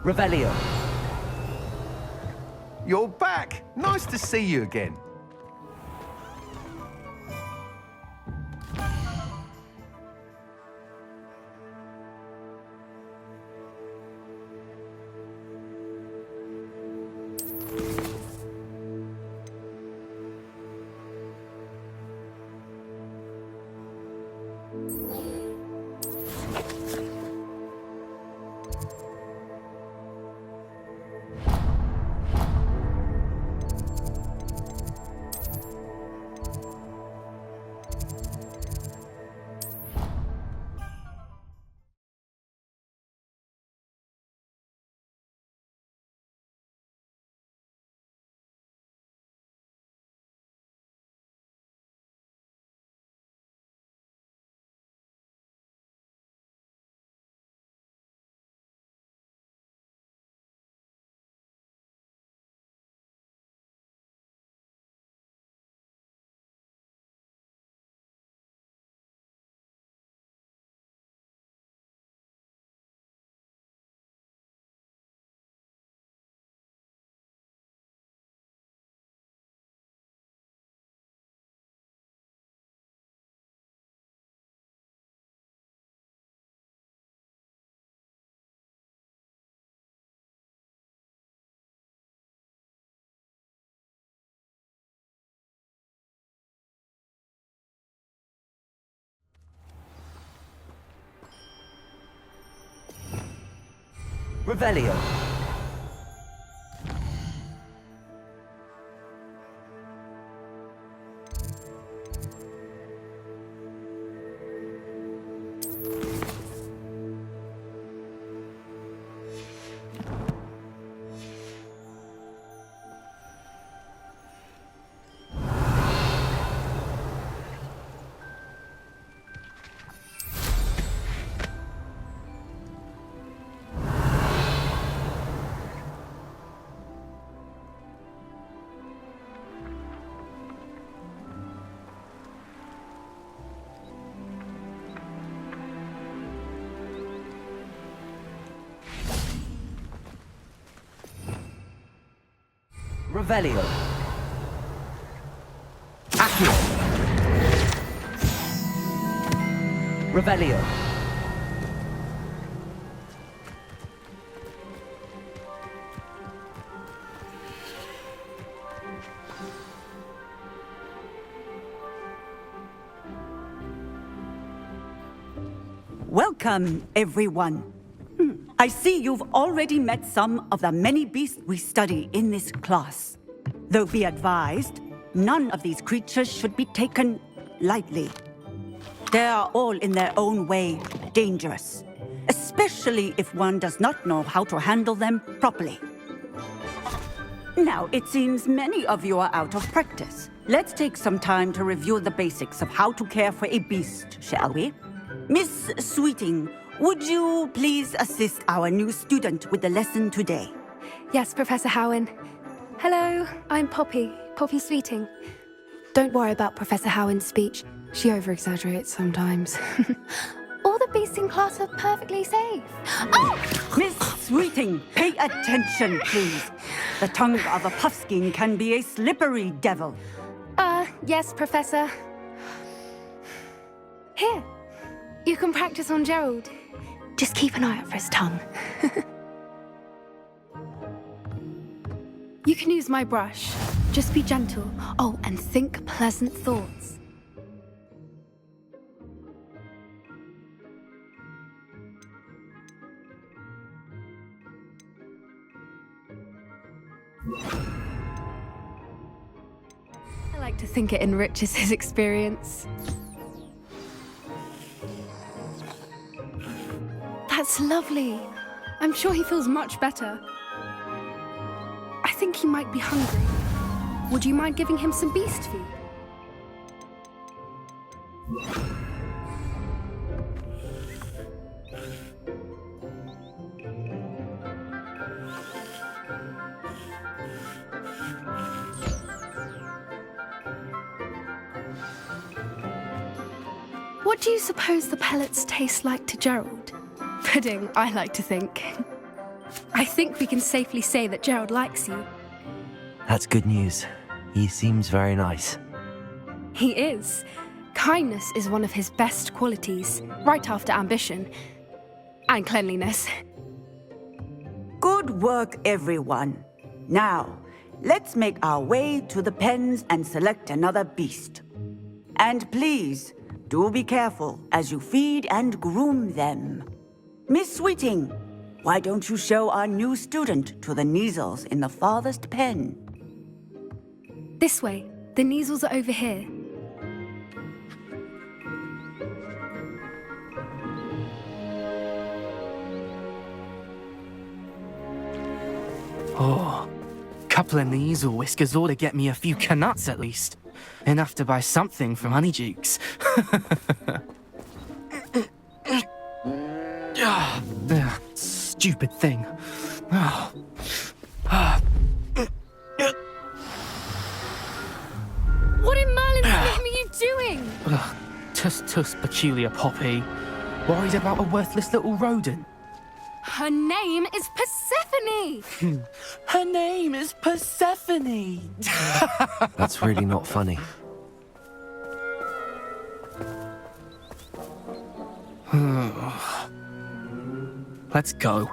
Revelio. You're back! Nice to see you again. Revelio. Revelio. Accio. Revelio. Welcome, everyone. I see you've already met some of the many beasts we study in this class. Though be advised, none of these creatures should be taken lightly. They are all in their own way dangerous, especially if one does not know how to handle them properly. Now, it seems many of you are out of practice. Let's take some time to review the basics of how to care for a beast, shall we? Miss Sweeting, would you please assist our new student with the lesson today? Yes, Professor Howen. Hello, I'm Poppy Sweeting. Don't worry about Professor Howen's speech. She over-exaggerates sometimes. All the beasts in class are perfectly safe. Oh! Miss Sweeting, pay attention, please. The tongue of a puffskein can be a slippery devil. Yes, Professor. Here, you can practice on Gerald. Just keep an eye out for his tongue. You can use my brush. Just be gentle. Oh, and think pleasant thoughts. I like to think it enriches his experience. That's lovely. I'm sure he feels much better. I think he might be hungry. Would you mind giving him some beast food? What do you suppose the pellets taste like to Gerald? Pudding, I like to think. I think we can safely say that Gerald likes you. That's good news. He seems very nice. He is. Kindness is one of his best qualities, right after ambition. And cleanliness. Good work, everyone. Now, let's make our way to the pens and select another beast. And please, do be careful as you feed and groom them. Miss Sweeting, why don't you show our new student to the Kneazles in the farthest pen? This way. The Kneazles are over here. Oh, couple of Kneazle whiskers ought to get me a few canuts at least. Enough to buy something from Honeydukes. Stupid thing. What in Merlin's name are you doing? Tuss peculiar Poppy. Worried about a worthless little rodent. Her name is Persephone! Her name is Persephone! That's really not funny. Let's go.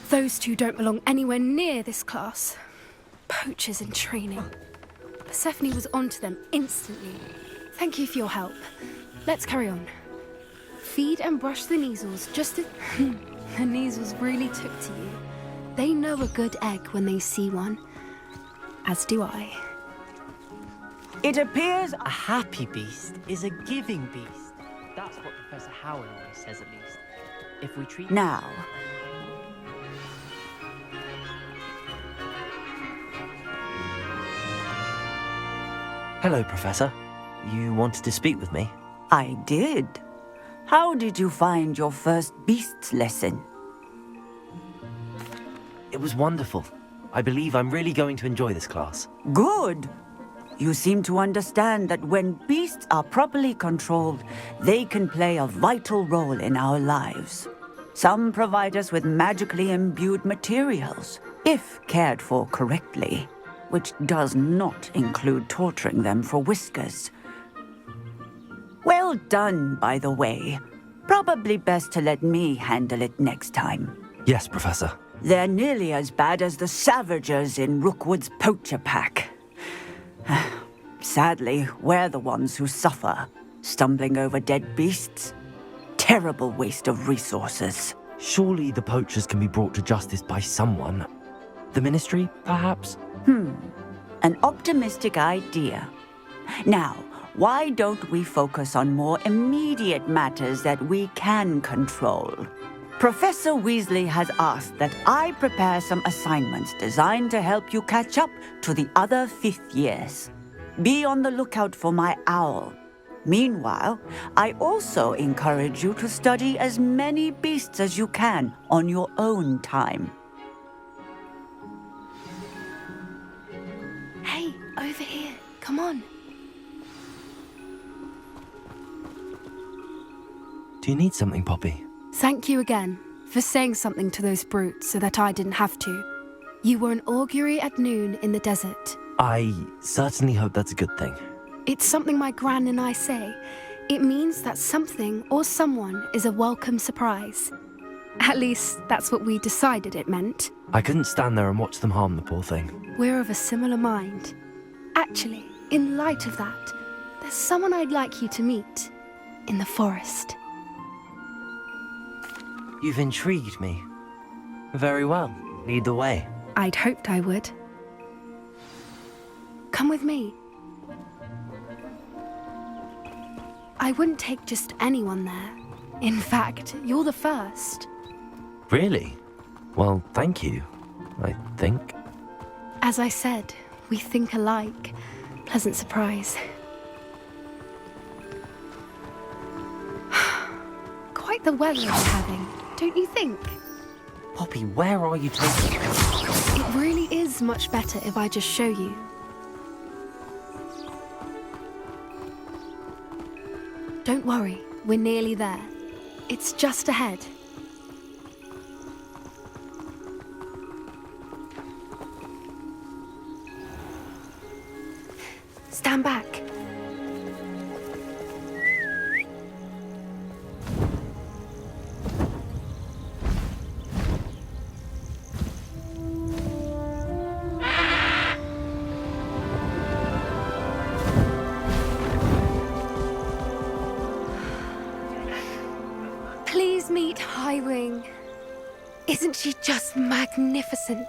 Those two don't belong anywhere near this class. Poachers in training. Persephone was onto them instantly. Thank you for your help. Let's carry on. Feed and brush the Kneazles just as... The Kneazles really took to you. They know a good egg when they see one. As do I. It appears A happy beast is a giving beast. That's what Professor Howard always says, at least. If we treat... now. Hello, Professor. You wanted to speak with me? I did. How did you find your first beasts lesson? It was wonderful. I believe I'm really going to enjoy this class. Good. You seem to understand that when beasts are properly controlled, they can play a vital role in our lives. Some provide us with magically imbued materials, if cared for correctly, which does not include torturing them for whiskers. Well done, by the way. Probably best to let me handle it next time. Yes, Professor. They're nearly as bad as the Savagers in Rookwood's poacher pack. Sadly, we're the ones who suffer, stumbling over dead beasts. Terrible waste of resources. Surely the poachers can be brought to justice by someone. The Ministry, perhaps? An optimistic idea. Now, why don't we focus on more immediate matters that we can control? Professor Weasley has asked that I prepare some assignments designed to help you catch up to the other fifth years. Be on the lookout for my owl. Meanwhile, I also encourage you to study as many beasts as you can on your own time. Hey, over here. Come on. Do you need something, Poppy? Thank you again for saying something to those brutes so that I didn't have to. You were an augury at noon in the desert. I certainly hope that's a good thing. It's something my gran and I say. It means that something or someone is a welcome surprise. At least, that's what we decided it meant. I couldn't stand there and watch them harm the poor thing. We're of a similar mind. Actually, in light of that, there's someone I'd like you to meet. In the forest. You've intrigued me. Very well. Lead the way. I'd hoped I would. Come with me. I wouldn't take just anyone there. In fact, you're the first. Really? Well, thank you, I think. As I said, we think alike. Pleasant surprise. Quite the weather we're having, don't you think? Poppy, where are you taking me? It really is much better if I just show you. Don't worry, we're nearly there. It's just ahead. Stand back. Please meet Highwing. Isn't she just magnificent?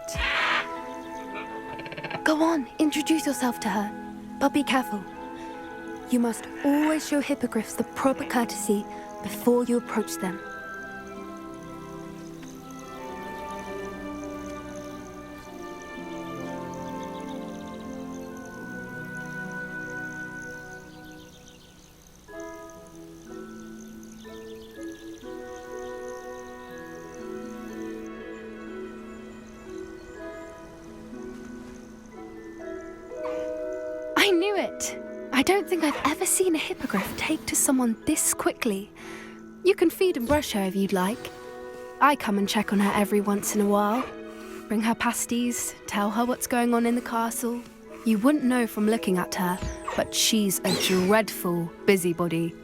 Go on, introduce yourself to her. But be careful. You must always show hippogriffs the proper courtesy before you approach them. I knew it! I don't think I've ever seen a hippogriff take to someone this quickly. You can feed and brush her if you'd like. I come and check on her every once in a while. Bring her pasties, tell her what's going on in the castle. You wouldn't know from looking at her, but she's a dreadful busybody.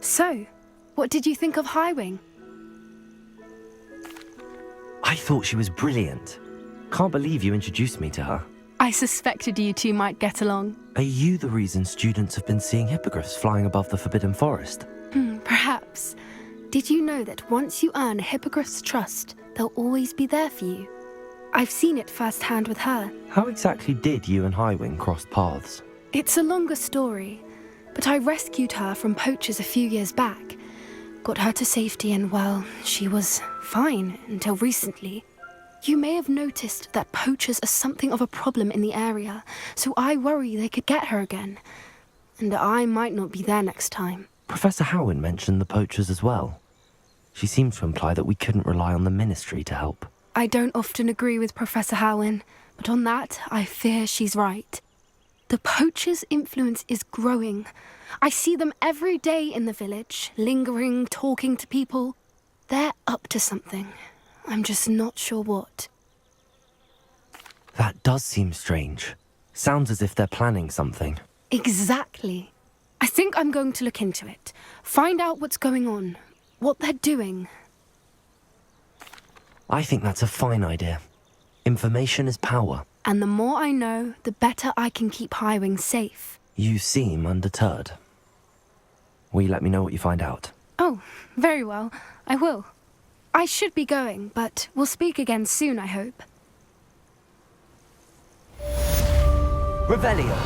So, what did you think of Highwing? I thought she was brilliant. Can't believe you introduced me to her. I suspected you two might get along. Are you the reason students have been seeing hippogriffs flying above the Forbidden Forest? Perhaps. Did you know that once you earn a hippogriff's trust, they'll always be there for you? I've seen it firsthand with her. How exactly did you and Highwing cross paths? It's a longer story, but I rescued her from poachers a few years back. Got her to safety and, well, she was fine until recently. You may have noticed that poachers are something of a problem in the area, so I worry they could get her again. And I might not be there next time. Professor Howin mentioned the poachers as well. She seemed to imply that we couldn't rely on the Ministry to help. I don't often agree with Professor Howin, but on that, I fear she's right. The poachers' influence is growing. I see them every day in the village, lingering, talking to people. They're up to something. I'm just not sure what. That does seem strange. Sounds as if they're planning something. Exactly. I think I'm going to look into it. Find out what's going on, what they're doing. I think that's a fine idea. Information is power. And the more I know, the better I can keep Highwing safe. You seem undeterred. Will you let me know what you find out? Oh, very well. I will. I should be going, but we'll speak again soon, I hope. Revelio!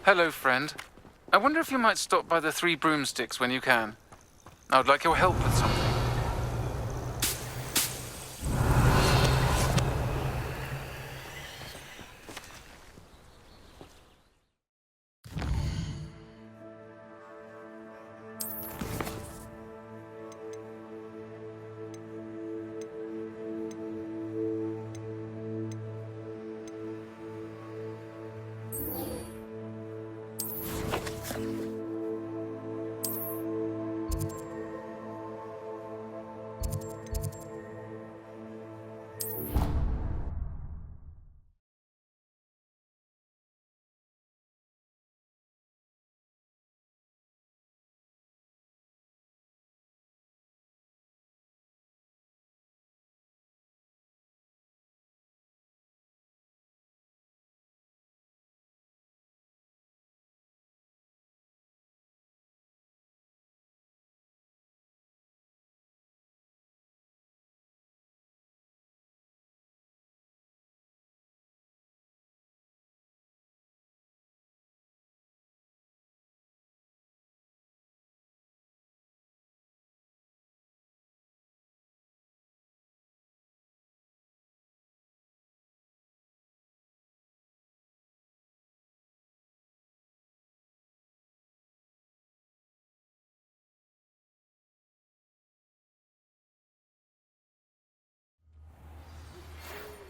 Hello, friend. I wonder if you might stop by the Three Broomsticks when you can. I would like your help with something.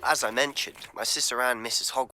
As I mentioned, my sister Anne misses Hogwarts.